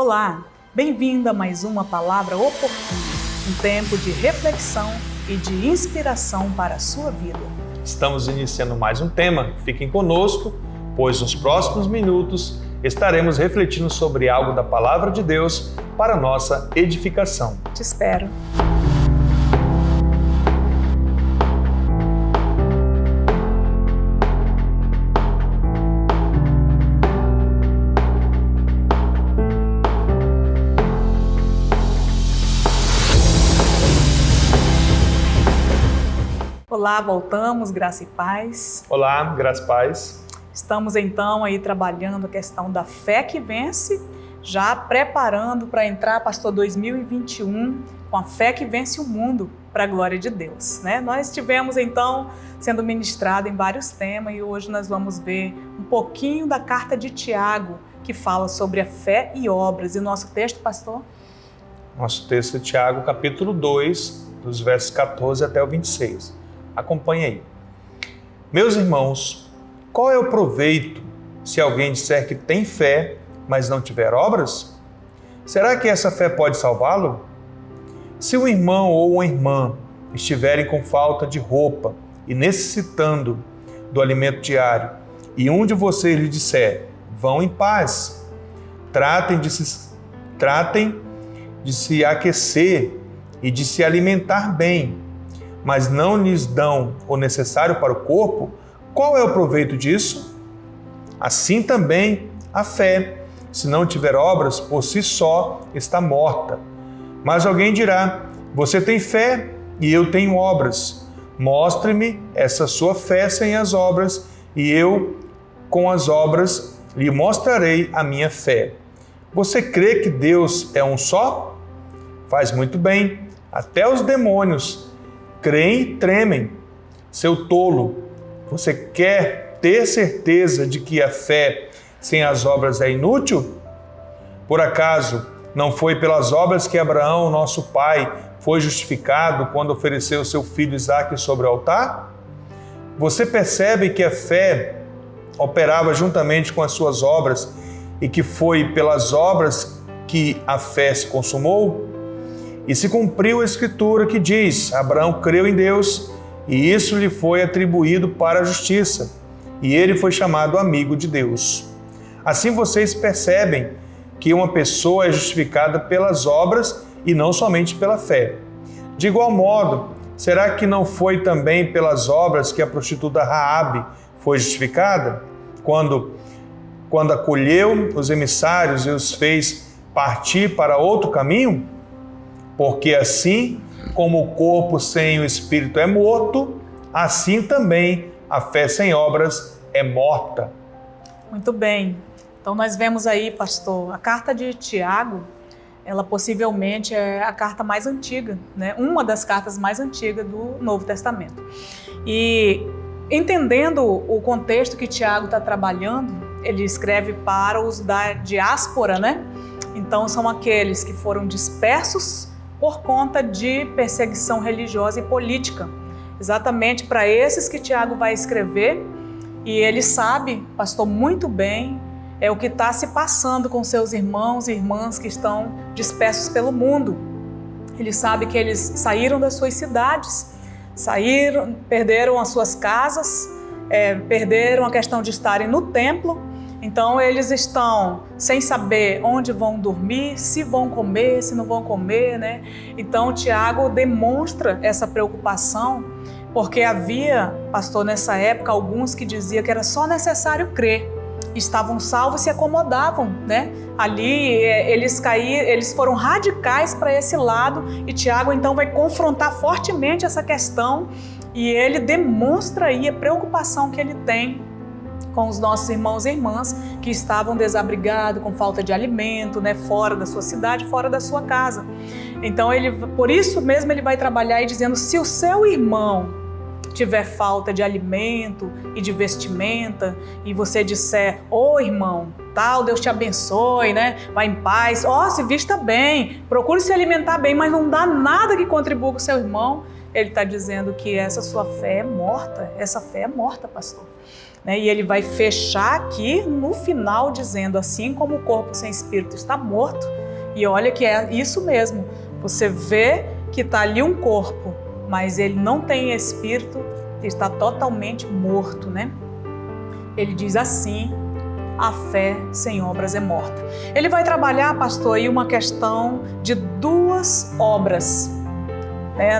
Olá, bem-vindo a mais uma Palavra Oportuna, um tempo de reflexão e de inspiração para a sua vida. Estamos iniciando mais um tema, fiquem conosco, pois nos próximos minutos estaremos refletindo sobre algo da Palavra de Deus para nossa edificação. Te espero. Olá, voltamos, graça e paz. Olá, graça e paz. Estamos então aí trabalhando a questão da fé que vence, já preparando para entrar, pastor, 2021, com a fé que vence o mundo, para a glória de Deus, né? Nós estivemos então sendo ministrados em vários temas e hoje nós vamos ver um pouquinho da carta de Tiago, que fala sobre a fé e obras. E o nosso texto, pastor? Nosso texto é Tiago, capítulo 2, dos versos 14 até o 26. Acompanhe aí. Meus irmãos, qual é o proveito se alguém disser que tem fé, mas não tiver obras? Será que essa fé pode salvá-lo? Se um irmão ou uma irmã estiverem com falta de roupa e necessitando do alimento diário, e um de vocês lhe disser, vão em paz, tratem de se aquecer e de se alimentar bem, mas não lhes dão o necessário para o corpo, qual é o proveito disso? Assim também a fé, se não tiver obras, por si só está morta. Mas alguém dirá, você tem fé e eu tenho obras. Mostre-me essa sua fé sem as obras, e eu, com as obras, lhe mostrarei a minha fé. Você crê que Deus é um só? Faz muito bem, até os demônios creem e tremem. Seu tolo, você quer ter certeza de que a fé sem as obras é inútil? Por acaso, não foi pelas obras que Abraão, nosso pai, foi justificado quando ofereceu seu filho Isaque sobre o altar? Você percebe que a fé operava juntamente com as suas obras e que foi pelas obras que a fé se consumou? E se cumpriu a Escritura que diz, Abraão creu em Deus e isso lhe foi atribuído para a justiça, e ele foi chamado amigo de Deus. Assim vocês percebem que uma pessoa é justificada pelas obras e não somente pela fé. De igual modo, será que não foi também pelas obras que a prostituta Raabe foi justificada? Quando acolheu os emissários e os fez partir para outro caminho? Porque assim como o corpo sem o espírito é morto, assim também a fé sem obras é morta. Muito bem. Então nós vemos aí, pastor, a carta de Tiago, ela possivelmente é a carta mais antiga, né? Uma das cartas mais antigas do Novo Testamento. E entendendo o contexto que Tiago está trabalhando, ele escreve para os da diáspora, né? Então são aqueles que foram dispersos por conta de perseguição religiosa e política. Exatamente para esses que Tiago vai escrever, e ele sabe, pastor, muito bem, o que está se passando com seus irmãos e irmãs que estão dispersos pelo mundo. Ele sabe que eles saíram das suas cidades, perderam as suas casas, perderam a questão de estarem no templo. Então eles estão sem saber onde vão dormir, se vão comer, se não vão comer, né? Então Tiago demonstra essa preocupação, porque havia, pastor, nessa época, alguns que diziam que era só necessário crer. Estavam salvos e se acomodavam, né? Ali eles foram radicais para esse lado, e Tiago então vai confrontar fortemente essa questão, e ele demonstra aí a preocupação que ele tem com os nossos irmãos e irmãs que estavam desabrigados, com falta de alimento, né, fora da sua cidade, fora da sua casa. Então, por isso mesmo ele vai trabalhar aí dizendo, se o seu irmão tiver falta de alimento e de vestimenta, e você disser, irmão, tal, Deus te abençoe, né? Vai em paz, se vista bem, procure se alimentar bem, mas não dá nada que contribua com o seu irmão, ele está dizendo que essa sua fé é morta, essa fé é morta, pastor. né? E ele vai fechar aqui no final dizendo, assim como o corpo sem espírito está morto, e olha que é isso mesmo, você vê que está ali um corpo, mas ele não tem espírito, ele está totalmente morto, né? Ele diz assim, a fé sem obras é morta. Ele vai trabalhar, pastor, aí uma questão de duas obras.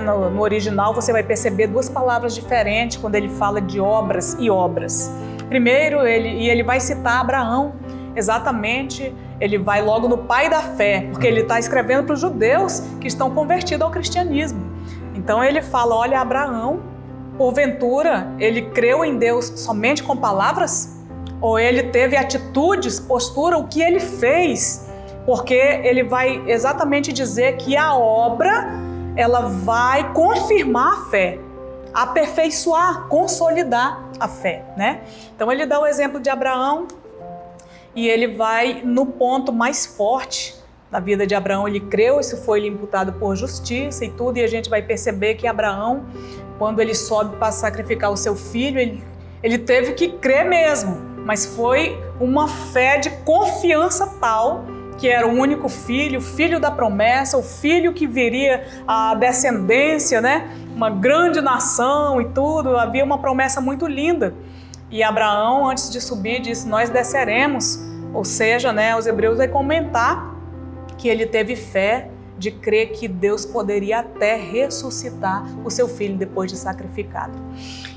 No original você vai perceber duas palavras diferentes quando ele fala de obras e obras. Primeiro, ele vai citar Abraão, exatamente, ele vai logo no pai da fé, porque ele está escrevendo para os judeus que estão convertidos ao cristianismo. Então ele fala, olha, Abraão, porventura, ele creu em Deus somente com palavras? Ou ele teve atitudes, postura, o que ele fez? Porque ele vai exatamente dizer que a obra, ela vai confirmar a fé, aperfeiçoar, consolidar a fé, né? Então ele dá o exemplo de Abraão e ele vai no ponto mais forte da vida de Abraão. Ele creu, isso foi lhe imputado por justiça e tudo, e a gente vai perceber que Abraão, quando ele sobe para sacrificar o seu filho, ele teve que crer mesmo, mas foi uma fé de confiança tal que era o único filho, o filho da promessa, o filho que viria a descendência, né? Uma grande nação e tudo, havia uma promessa muito linda. E Abraão, antes de subir, disse, nós desceremos, ou seja, né, os hebreus vai comentar que ele teve fé de crer que Deus poderia até ressuscitar o seu filho depois de sacrificado.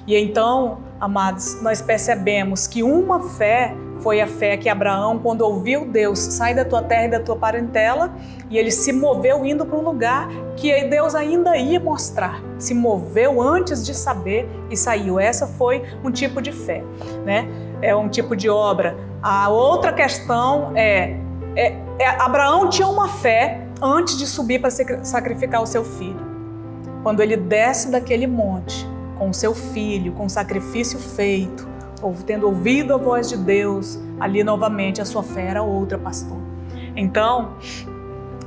E então, amados, nós percebemos que uma fé foi a fé que Abraão, quando ouviu Deus, sai da tua terra e da tua parentela, e ele se moveu indo para um lugar que Deus ainda ia mostrar. Se moveu antes de saber e saiu. Essa foi um tipo de fé, né? É um tipo de obra. A outra questão Abraão tinha uma fé antes de subir para sacrificar o seu filho. Quando ele desce daquele monte, com o seu filho, com o sacrifício feito, tendo ouvido a voz de Deus, ali novamente a sua fé era outra, pastor. Então,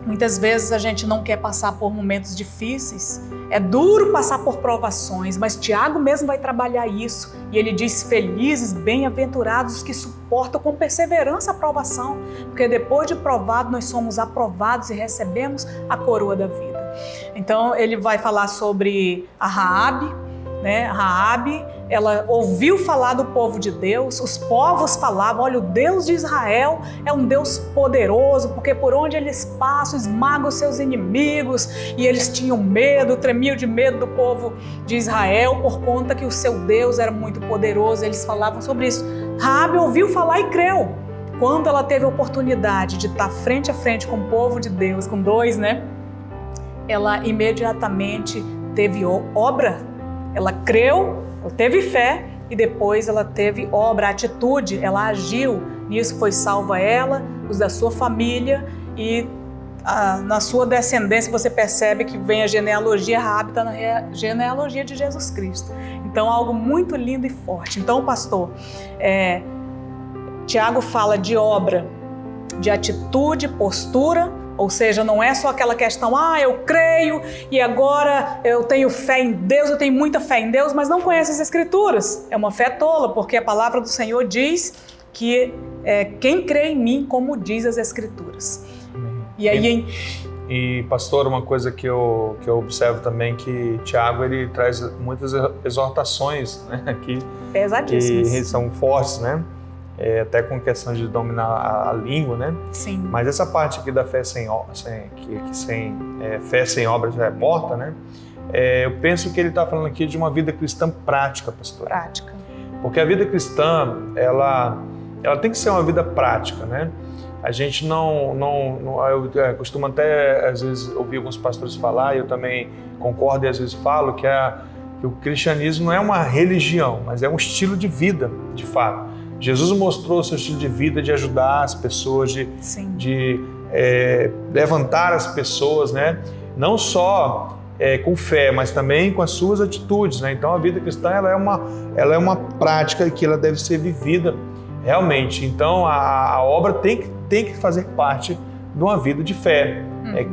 muitas vezes a gente não quer passar por momentos difíceis, é duro passar por provações, mas Tiago mesmo vai trabalhar isso, e ele diz, felizes, bem-aventurados os que suportam com perseverança a provação, porque depois de provado nós somos aprovados e recebemos a coroa da vida. Então ele vai falar sobre a Raabe, né? Raabe, ela ouviu falar do povo de Deus, os povos falavam, olha, o Deus de Israel é um Deus poderoso, porque por onde eles passam, esmagam os seus inimigos, e eles tinham medo, tremiam de medo do povo de Israel, por conta que o seu Deus era muito poderoso, eles falavam sobre isso. Raabe ouviu falar e creu. Quando ela teve a oportunidade de estar frente a frente com o povo de Deus, com dois, né? Ela imediatamente teve obra. Ela creu, ela teve fé e depois ela teve obra, atitude, ela agiu. Nisso foi salva ela, os da sua família e na sua descendência você percebe que vem a genealogia, Raabe está na genealogia de Jesus Cristo. Então algo muito lindo e forte. Então, pastor, Tiago fala de obra, de atitude, postura, ou seja, não é só aquela questão, eu creio e agora eu tenho fé em Deus, eu tenho muita fé em Deus, mas não conhece as Escrituras. É uma fé tola, porque a palavra do Senhor diz que quem crê em mim, como diz as Escrituras. E aí... E pastor, uma coisa que eu observo também, que Tiago ele traz muitas exortações, né, que são fortes, né? Até com questão de dominar a língua, né? Sim. Mas essa parte aqui da fé fé sem obras é morta, né? Eu penso que ele está falando aqui de uma vida cristã prática, pastor. Prática. Porque a vida cristã, ela tem que ser uma vida prática, né? A gente eu costumo até às vezes ouvir alguns pastores falar, e eu também concordo e às vezes falo que o cristianismo não é uma religião, mas é um estilo de vida, de fato. Jesus mostrou o seu estilo de vida de ajudar as pessoas, de levantar as pessoas, né? Não só com fé, mas também com as suas atitudes, né? Então a vida cristã ela é uma prática que ela deve ser vivida realmente. Então a obra tem que fazer parte de uma vida de fé.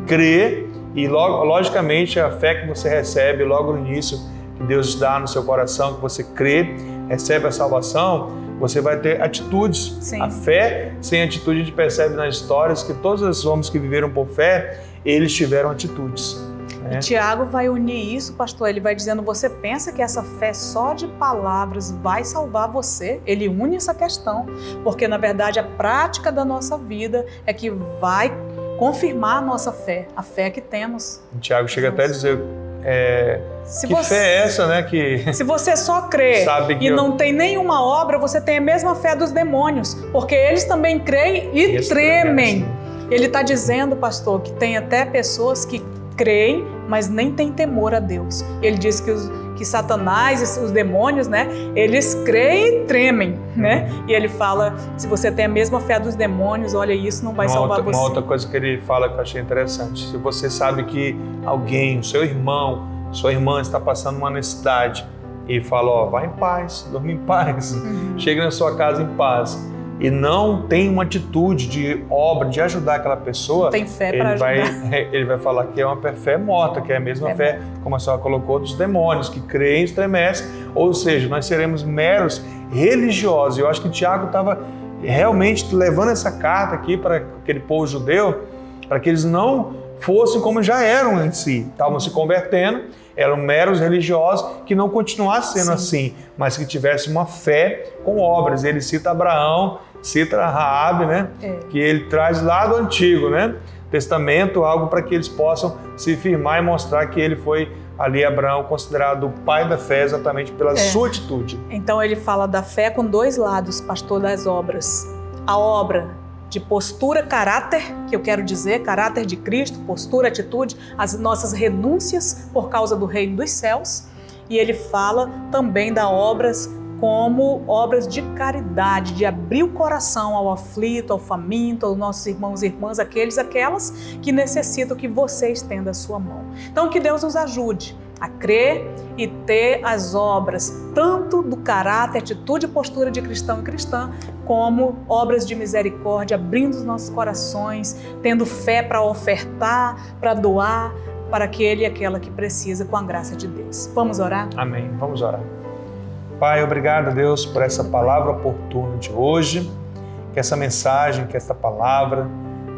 Crer e logicamente a fé que você recebe logo no início, que Deus dá no seu coração, que você crê, recebe a salvação, você vai ter atitudes. Sim. A fé sem atitude, a gente percebe nas histórias que todos os homens que viveram por fé, eles tiveram atitudes. E Tiago vai unir isso, pastor, ele vai dizendo, você pensa que essa fé só de palavras vai salvar você? Ele une essa questão, porque na verdade a prática da nossa vida é que vai confirmar a nossa fé, a fé que temos. O Tiago chega até a dizer, que fé é essa, né? Se você só crê e não tem nenhuma obra, você tem a mesma fé dos demônios, porque eles também creem e tremem. Ele está dizendo, pastor, que tem até pessoas que creem, mas nem têm temor a Deus. Ele diz que Satanás e os demônios, né, eles creem e tremem, né? E ele fala, se você tem a mesma fé dos demônios, olha, isso não vai salvar você. Uma outra coisa que ele fala que eu achei interessante, se você sabe que alguém, o seu irmão, sua irmã está passando uma necessidade e fala, ó, vai em paz, dorme em paz, chega na sua casa em paz, e não tem uma atitude de obra, de ajudar aquela pessoa, tem fé para ajudar. Ele vai falar que é uma fé morta, que é a mesma fé, como a senhora colocou, dos demônios, que creem e estremecem, ou seja, nós seremos meros religiosos. Eu acho que Tiago estava realmente levando essa carta aqui para aquele povo judeu, para que eles não fossem como já eram em si, estavam se convertendo, eram meros religiosos, que não continuassem sendo assim, mas que tivessem uma fé com obras. Ele cita Abraão, cita Raabe, né? Que ele traz lá do Antigo, né? Testamento, algo para que eles possam se firmar e mostrar que ele foi ali, Abraão, considerado o pai da fé exatamente pela sua atitude. Então ele fala da fé com dois lados, pastor, das obras. A obra de postura, caráter, que eu quero dizer, caráter de Cristo, postura, atitude, as nossas renúncias por causa do reino dos céus. E ele fala também das obras como obras de caridade, de abrir o coração ao aflito, ao faminto, aos nossos irmãos e irmãs, aquelas que necessitam que você estenda a sua mão. Então que Deus nos ajude a crer e ter as obras, tanto do caráter, atitude e postura de cristão e cristã, como obras de misericórdia, abrindo os nossos corações, tendo fé para ofertar, para doar, para aquele e aquela que precisa, com a graça de Deus. Vamos orar? Amém. Vamos orar. Pai, obrigado, Deus, por essa palavra oportuna de hoje, que essa mensagem, que essa palavra,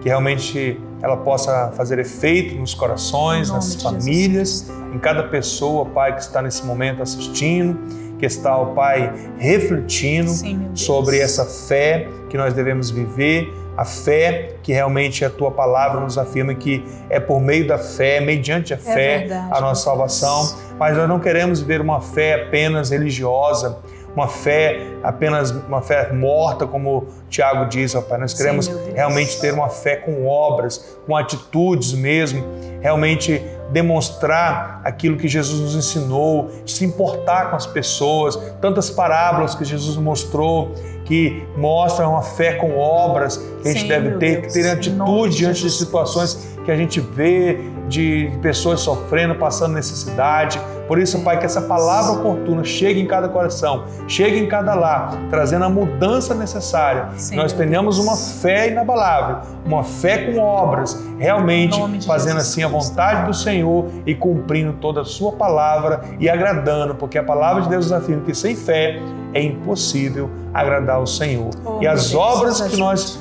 que realmente ela possa fazer efeito nos corações, nas famílias, em cada pessoa, Pai, que está nesse momento assistindo, que está, ó Pai, refletindo sobre essa fé que nós devemos viver, a fé que realmente a Tua palavra nos afirma que é por meio da fé, mediante a fé, a nossa salvação. Mas nós não queremos ver uma fé apenas religiosa, uma fé apenas uma fé morta, como Tiago diz, ó Pai. Nós queremos realmente ter uma fé com obras, com atitudes mesmo, realmente demonstrar aquilo que Jesus nos ensinou, se importar com as pessoas, tantas parábolas que Jesus mostrou, que mostram uma fé com obras, que a gente deve ter atitude diante de situações que a gente vê, de pessoas sofrendo, passando necessidade. Por isso, Pai, que essa palavra oportuna chegue em cada coração, chegue em cada lar, trazendo a mudança necessária. Nós tenhamos uma fé inabalável, uma fé com obras, realmente fazendo assim a vontade do Senhor e cumprindo toda a sua palavra e agradando, porque a palavra de Deus nos afirma que sem fé é impossível agradar ao Senhor. E as obras que nós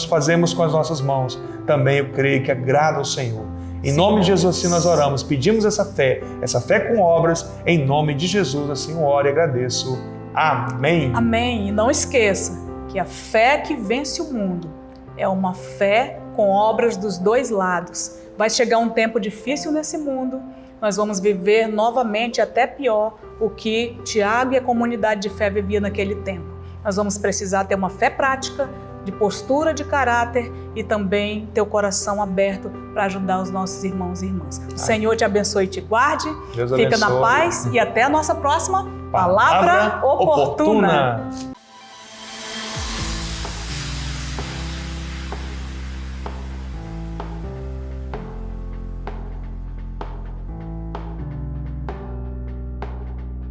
fazemos com as nossas mãos, também eu creio que agrada ao Senhor. Em nome de Jesus, assim nós oramos, pedimos essa fé com obras, em nome de Jesus, assim eu oro e agradeço. Amém. Amém. E não esqueça que a fé que vence o mundo é uma fé com obras dos dois lados. Vai chegar um tempo difícil nesse mundo, nós vamos viver novamente, até pior, o que Tiago e a comunidade de fé vivia naquele tempo. Nós vamos precisar ter uma fé prática, de postura, de caráter e também ter o coração aberto para ajudar os nossos irmãos e irmãs. O Senhor te abençoe e te guarde. Deus Fica abençoe. na paz e até a nossa próxima Palavra Oportuna.